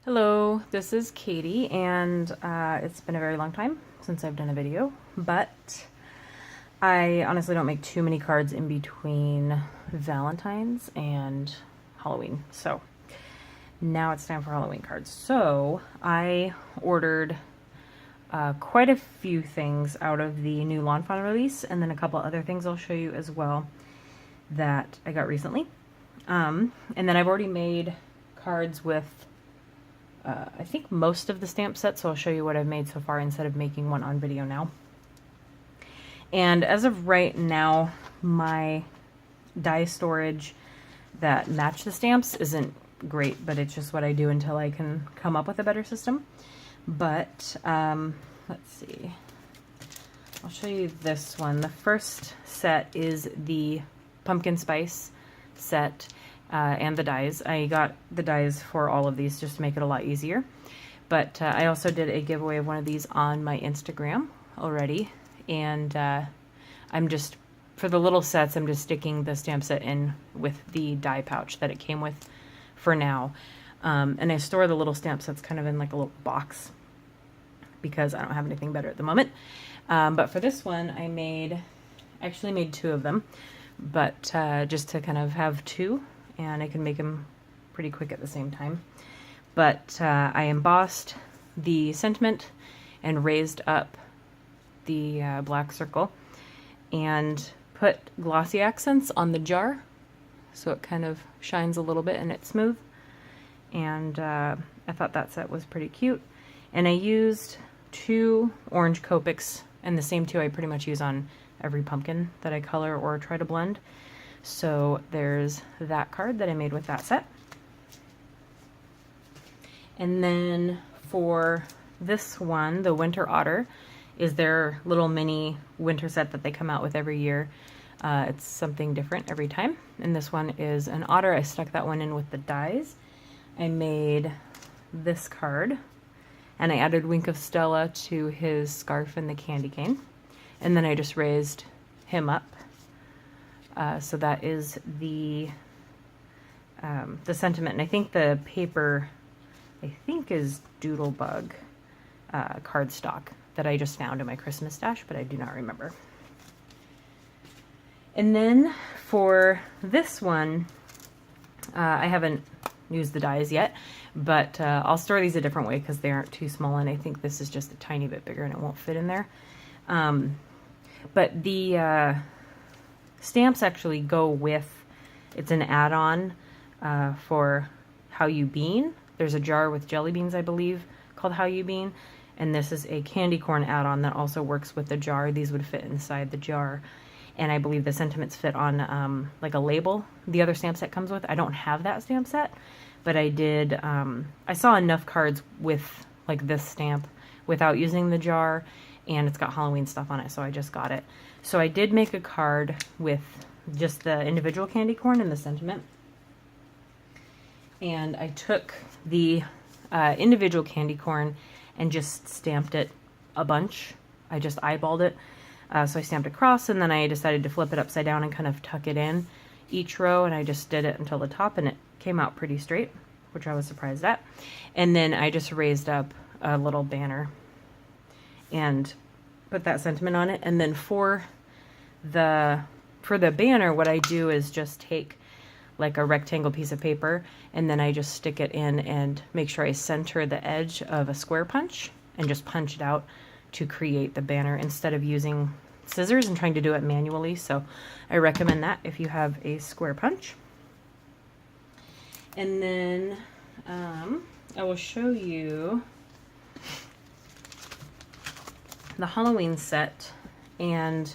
Hello, this is Katie, and it's been a very long time since I've done a video, but I honestly don't make too many cards in between Valentine's and Halloween, so now it's time for Halloween cards. So I ordered quite a few things out of the new Lawn Fawn release, and then a couple other things I'll show you as well that I got recently. And then I've already made cards with I think most of the stamp set, so I'll show you what I've made so far instead of making one on video now. And as of right now, my die storage that match the stamps isn't great, but it's just what I do until I can come up with a better system. But let's see. I'll show you this one. The first set is the pumpkin spice set. And the dies. I got the dies for all of these just to make it a lot easier. But I also did a giveaway of one of these on my Instagram already. And I'm just, for the little sets, I'm just sticking the stamp set in with the die pouch that it came with for now. And I store the little stamp sets kind of in like a little box because I don't have anything better at the moment. But for this one, I actually made two of them. But just to kind of have two. And I can make them pretty quick at the same time. But I embossed the sentiment and raised up the black circle and put glossy accents on the jar so it kind of shines a little bit and it's smooth. And I thought that set was pretty cute. And I used two orange Copics, and the same two I pretty much use on every pumpkin that I color or try to blend. So there's that card that I made with that set. And then for this one, the Winter Otter is their little mini winter set that they come out with every year. It's something different every time. And this one is an otter. I stuck that one in with the dies. I made this card and I added Wink of Stella to his scarf and the candy cane. And then I just raised him up. So that is the sentiment, and I think the paper, is Doodlebug cardstock that I just found in my Christmas stash, but I do not remember. And then for this one, I haven't used the dies yet, but I'll store these a different way because they aren't too small, and I think this is just a tiny bit bigger and it won't fit in there. But the stamps actually go with, it's an add-on for How You Bean. There's a jar with jelly beans, I believe, called How You Bean. And this is a candy corn add-on that also works with the jar. These would fit inside the jar. And I believe the sentiments fit on like a label. The other stamp set comes with. I don't have that stamp set, but I did. I saw enough cards with like this stamp without using the jar, and it's got Halloween stuff on it, so I just got it. So I did make a card with just the individual candy corn and the sentiment. And I took the individual candy corn and just stamped it a bunch. I just eyeballed it. So I stamped across, and then I decided to flip it upside down and kind of tuck it in each row, and I just did it until the top, and it came out pretty straight, which I was surprised at. And then I just raised up a little banner and put that sentiment on it. And then for the banner, what I do is just take like a rectangle piece of paper, and then I just stick it in and make sure I center the edge of a square punch and just punch it out to create the banner instead of using scissors and trying to do it manually. So I recommend that if you have a square punch. And then I will show you the Halloween set and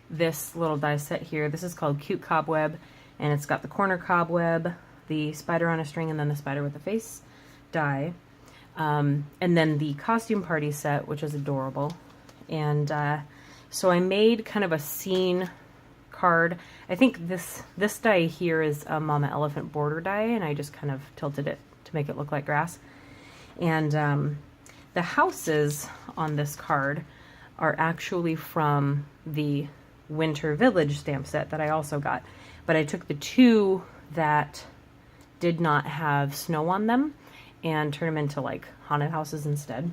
this little die set here. This is called Cute Cobweb, and it's got the corner cobweb, the spider on a string, and then the spider with a face die. And then the costume party set, which is adorable. And so I made kind of a scene card. I think this die here is a Mama Elephant border die, and I just kind of tilted it to make it look like grass. And the houses on this card are actually from the Winter Village stamp set that I also got. But I took the two that did not have snow on them and turn them into like haunted houses instead.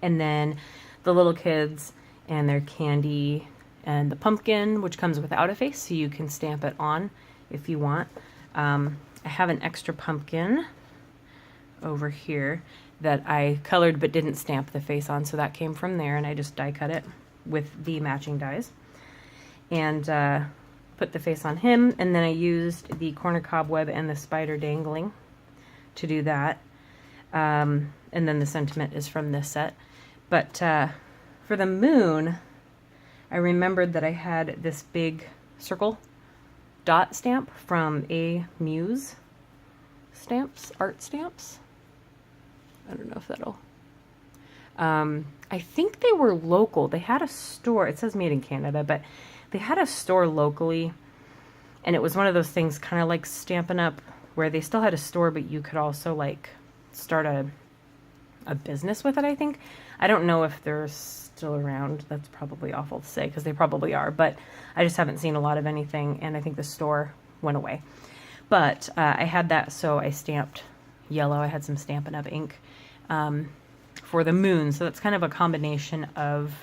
And then the little kids and their candy and the pumpkin, which comes without a face, so you can stamp it on if you want. I have an extra pumpkin over here that I colored but didn't stamp the face on, so that came from there, and I just die cut it with the matching dies and put the face on him. And then I used the corner cobweb and the spider dangling to do that. And then the sentiment is from this set. But for the moon, I remembered that I had this big circle dot stamp from A Muse Stamps, Art Stamps. I don't know if that'll... I think they were local. They had a store. It says made in Canada, but they had a store locally. And it was one of those things kind of like Stampin' Up! Where they still had a store, but you could also like start a business with it, I think. I don't know if they're still around. That's probably awful to say because they probably are, but I just haven't seen a lot of anything, and I think the store went away. But I had that, so I stamped yellow. I had some Stampin' Up! Ink for the moon, so that's kind of a combination of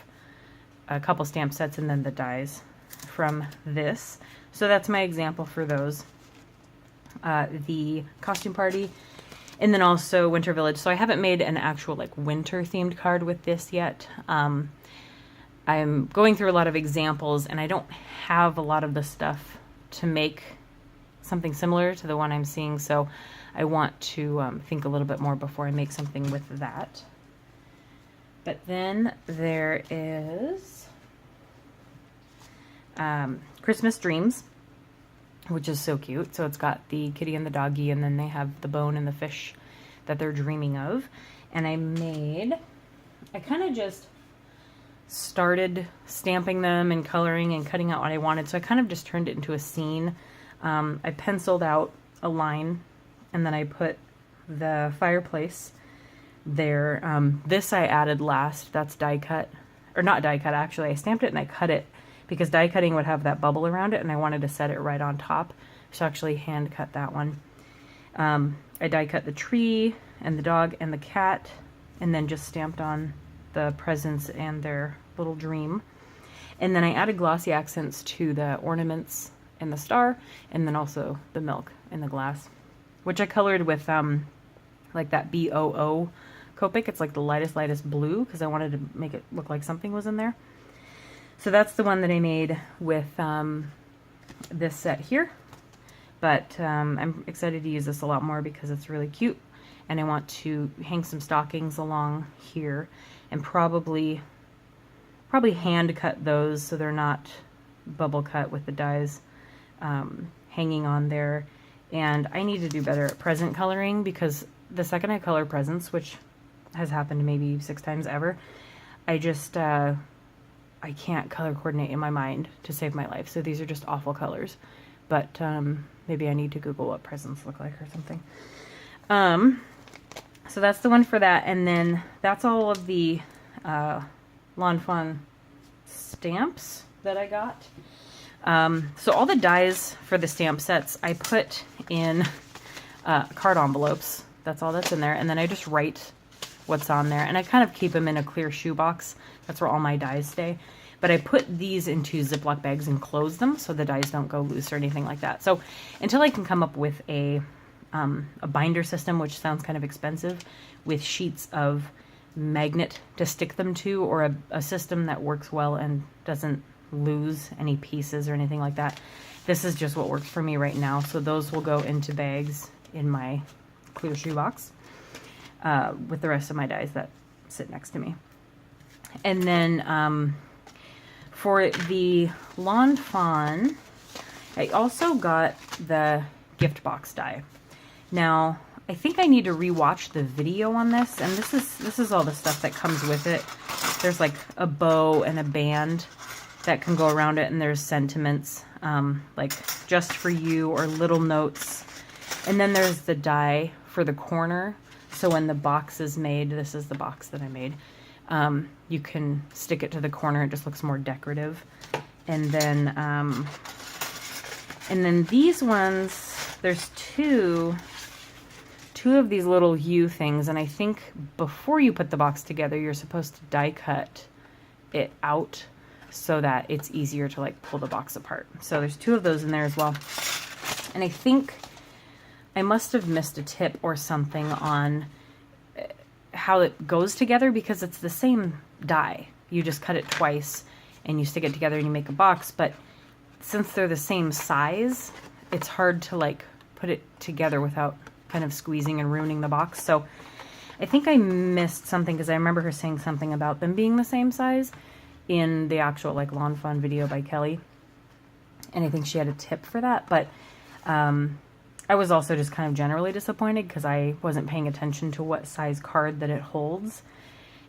a couple stamp sets and then the dies from this. So that's my example for those. The costume party, and then also Winter Village. So I haven't made an actual like winter themed card with this yet. I'm going through a lot of examples, and I don't have a lot of the stuff to make something similar to the one I'm seeing, so I want to think a little bit more before I make something with that. But then there is Christmas Dreams, which is so cute. So it's got the kitty and the doggy, and then they have the bone and the fish that they're dreaming of. And I kind of just started stamping them and coloring and cutting out what I wanted. So I kind of just turned it into a scene. I penciled out a line, and then I put the fireplace there. This I added last. That's die cut, or not die cut actually. I stamped it and I cut it, because die cutting would have that bubble around it, and I wanted to set it right on top. So actually hand cut that one. I die cut the tree and the dog and the cat, and then just stamped on the presents and their little dream. And then I added glossy accents to the ornaments and the star, and then also the milk in the glass, which I colored with like that BOO Copic. It's like the lightest blue, because I wanted to make it look like something was in there. So that's the one that I made with this set here. But I'm excited to use this a lot more because it's really cute. And I want to hang some stockings along here, and probably hand cut those so they're not bubble cut with the dies hanging on there. And I need to do better at present coloring, because the second I color presents, which has happened maybe 6 times ever, I just... I can't color coordinate in my mind to save my life. So these are just awful colors. But maybe I need to Google what presents look like or something. So that's the one for that. And then that's all of the Lawn Fawn stamps that I got. So all the dies for the stamp sets I put in card envelopes. That's all that's in there. And then I just write what's on there. And I kind of keep them in a clear shoebox. That's where all my dies stay. But I put these into Ziploc bags and close them so the dies don't go loose or anything like that. So until I can come up with a binder system, which sounds kind of expensive, with sheets of magnet to stick them to, or a system that works well and doesn't lose any pieces or anything like that, this is just what works for me right now. So those will go into bags in my clear shoebox with the rest of my dies that sit next to me. And then for the Lawn Fawn, I also got the gift box die. Now, I think I need to rewatch the video on this, and this is all the stuff that comes with it. There's like a bow and a band that can go around it, and there's sentiments like just for you or little notes. And then there's the die for the corner. So when the box is made, this is the box that I made. You can stick it to the corner. It just looks more decorative. And then these ones, there's two two of these little U things, and I think before you put the box together, you're supposed to die cut it out so that it's easier to like pull the box apart. So there's two of those in there as well. And I think I must have missed a tip or something on how it goes together, because it's the same die. You just cut it twice and you stick it together and you make a box, but since they're the same size, it's hard to like put it together without kind of squeezing and ruining the box. So I think I missed something, because I remember her saying something about them being the same size in the actual like Lawn Fawn video by Kelly, and I think she had a tip for that. But I was also just kind of generally disappointed because I wasn't paying attention to what size card that it holds,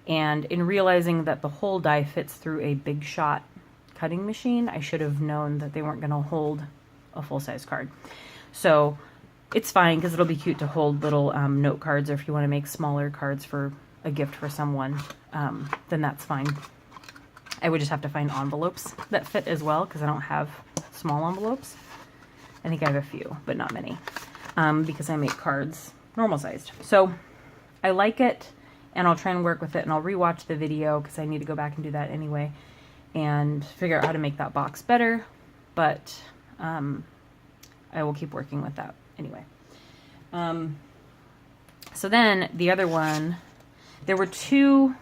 and in realizing that the whole die fits through a Big Shot cutting machine, I should have known that they weren't going to hold a full-size card. So it's fine, because it'll be cute to hold little note cards, or if you want to make smaller cards for a gift for someone, then that's fine. I would just have to find envelopes that fit as well, because I don't have small envelopes. I think I have a few, but not many, because I make cards normal sized. So I like it, and I'll try and work with it, and I'll rewatch the video because I need to go back and do that anyway and figure out how to make that box better. But I will keep working with that anyway. So then the other one, there were two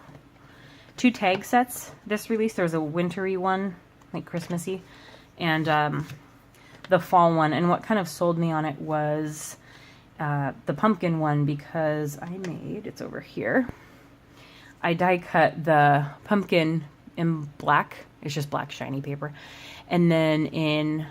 tag sets this release. There was a wintry one, like Christmassy, and the fall one. And what kind of sold me on it was the pumpkin one, because I made, it's over here, I die cut the pumpkin in black. It's just black shiny paper, and then in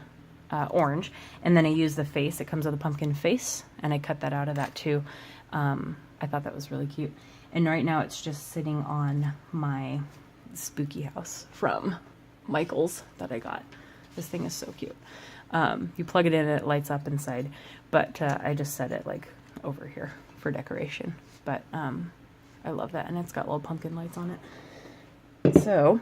orange, and then I use the face. It comes with a pumpkin face, and I cut that out of that too. I thought that was really cute. And right now it's just sitting on my spooky house from Michael's that I got. This thing is so cute. You plug it in and it lights up inside, but I just set it like over here for decoration. But I love that, and it's got little pumpkin lights on it. So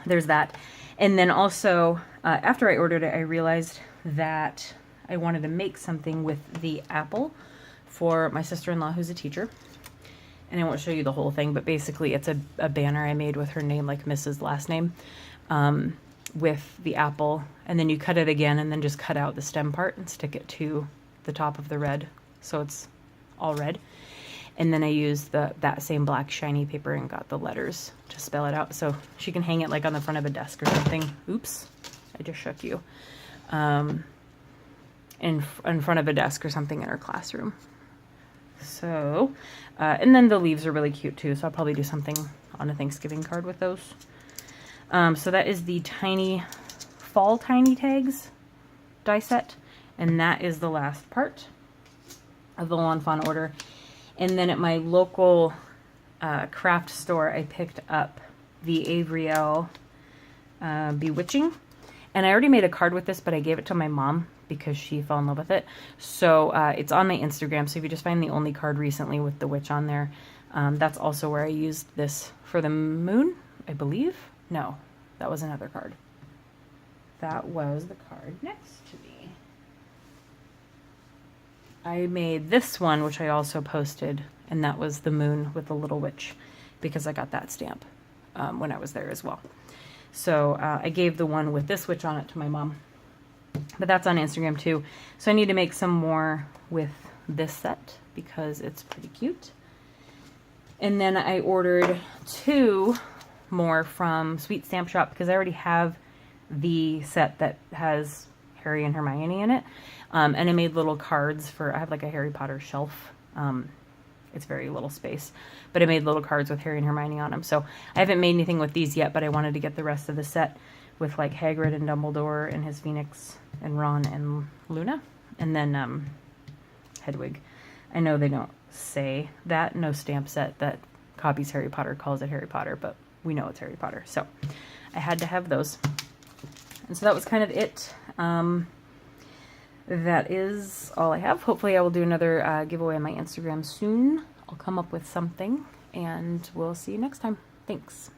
there's that. And then also, after I ordered it, I realized that I wanted to make something with the apple for my sister-in-law, who's a teacher. And I won't show you the whole thing, but basically it's a banner I made with her name, like Mrs. last name, with the apple. And then you cut it again, and then just cut out the stem part and stick it to the top of the red, so it's all red. And then I used that same black shiny paper and got the letters to spell it out, so she can hang it like on the front of a desk or something. Oops, I just shook you. In front of a desk or something in her classroom. So, and then the leaves are really cute too, so I'll probably do something on a Thanksgiving card with those. So that is the fall tiny tags die set, and that is the last part of the Lawn Fawn order. And then at my local craft store, I picked up the Avriel Bewitching. And I already made a card with this, but I gave it to my mom because she fell in love with it. So it's on my Instagram. So if you just find the only card recently with the witch on there, that's also where I used this for the moon, I believe. No, that was another card. That was the card next to me. I made this one, which I also posted, and that was the moon with the little witch, because I got that stamp when I was there as well. So I gave the one with this witch on it to my mom, but that's on Instagram too. So I need to make some more with this set because it's pretty cute. And then I ordered 2 more from Sweet Stamp Shop because I already have the set that has Harry and Hermione in it. And I made little cards for, I have like a Harry Potter shelf. It's very little space, but I made little cards with Harry and Hermione on them. So I haven't made anything with these yet, but I wanted to get the rest of the set with like Hagrid and Dumbledore and his Phoenix and Ron and Luna. And then Hedwig. I know they don't say that, no stamp set that copies Harry Potter calls it Harry Potter, but we know it's Harry Potter. So I had to have those. And so that was kind of it. That is all I have. Hopefully I will do another giveaway on my Instagram soon. I'll come up with something, and we'll see you next time. Thanks.